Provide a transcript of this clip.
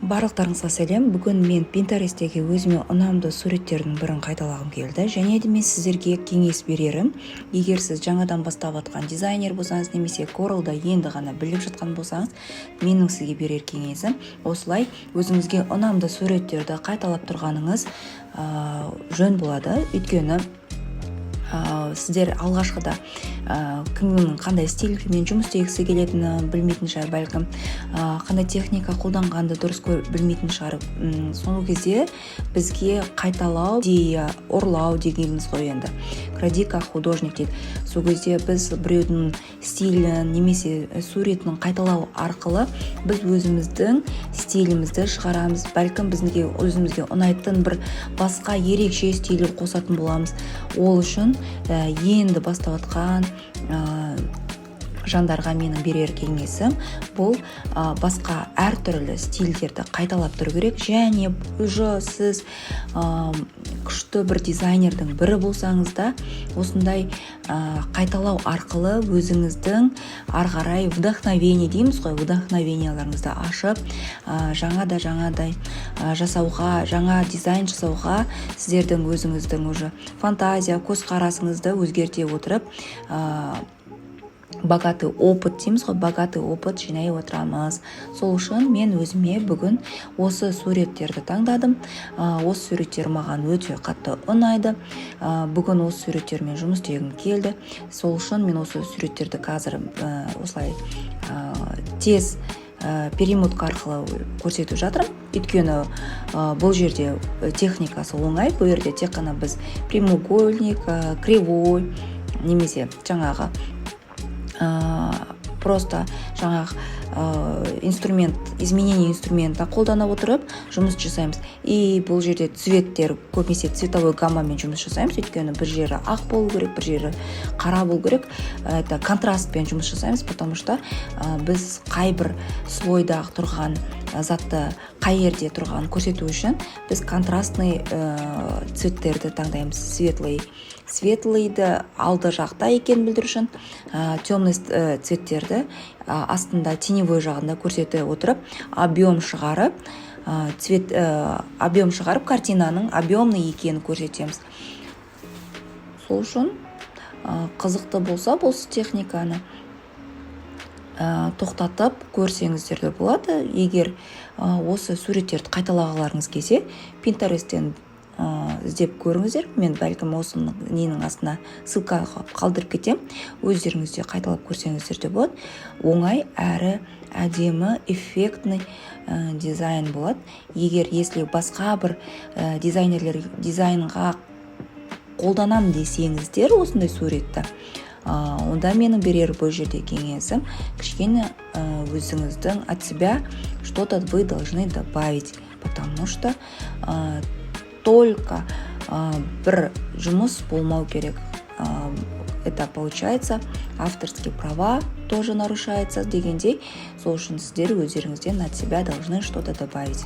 Барлықтарыңызға сәлем. Бүгін мен Pinterest'тегі өзіме ұнамды суреттердің бірін қайталағым келді. Және де мен сіздерге кеңес берерім. Егер сіз жаңадан бастап жатқан дизайнер болсаңыз, немесе Corel'да енді ғана біліп жатқан болсаңыз, менің сізге берер кеңесім осылай өзіңізге ұнамды суреттерді қайталап тұрғаныңыз жөн болады. Өйткені сіздер алғашқыда кімнің қандай стильмен жұмыс істегісі келетінін білмейтін шығар, бәлкім қандай техника қолданғанды дұрыс білмейтін шығар. Сол кезде бізге қайталау, идея, ұрлау дегеніміз ғой енді. Кради как художник дейді. Сол кезде біз біреудің стилін немесе суретін қайталау арқылы біз өзіміздің стилімізді шығарамыз. Бәлкім бізге өзімізге ұнайтын бір басқа ерекше стилін қосатын боламыз. Ол үшін енді бастап жатқан жандарға менің берер кеңесім бұл басқа әртүрлі стильдерді қайталап тұру керек. Және уже сіз күшті бір дизайнердің бірі болсаңыз да осындай қайталау арқылы өзіңіздің арғарай вдохновение дейміз ғой, вдохновенияларыңызды ашып жаңадай жасауға, жаңа дизайн жасауға сіздердің өзіңіздің уже фантазия, көзқарасыңызды өзгерте отырып богатый опыт дейміз ғой, богатый опыт жинай отырамыз. Сол үшін мен өзіме бүгін осы суреттерді таңдадым. Осы суреттер маған өте қатты ұнайды. Бүгін осы суреттермен жұмыс істегім келді. Сол үшін мен осы суреттерді қазір осылай тез перемотка арқылы көрсетіп жатырмын. Өйткені бұл жерде техникасы оңай. Бұл жерде тек қана біз прямоугольник, кривой немесе жаңағы просто жаңағы инструмент, изменение инструментті қолдана отырып жұмыс жасаймыз. И бұл жерде цветтер көбінесе цветовой гаммамен жұмыс жасаймыз. Өйткені бір жері ақ болу керек, бір жері қара болу керек. Это контрастпен жұмыс жасаймыз, потому что біз қай бір слойда тұрған затты қай жерде тұрғанын көрсету үшін біз контрастный цветтерді таңдаймыз. Светлыйды алды жақта екенін білдіру үшін темный цветтерді астында теневой жағында көрсете отырып объем шығарып картинаның объемный екенін көрсетеміз. Сол үшін қызықты болса бұл техниканы тоқтатып көрсеңіздер де болады. Егер осы суреттерді қайталағыларыңыз келсе, Pinterest'тен іздеп көріңіздер. Мен бәлкім осының ненің астына ссылка қалдырып кетем. Өздеріңізде қайталап көрсеңіздер де болады. Оңай әрі әдемі, эффектный дизайн болады. Егер если басқа бір дизайнерлер дизайнға қолданам десеңіздер осындай суретті, онда менің берер бұл жерде кеңесім кішкене өзіңіздің от себя что-то вы должны добавить, потому что только бір жұмыс болмау керек. Это получается авторские права тоже нарушается дегендей. Сол үшін сіздер өздеріңізден от себя должны что-то добавить.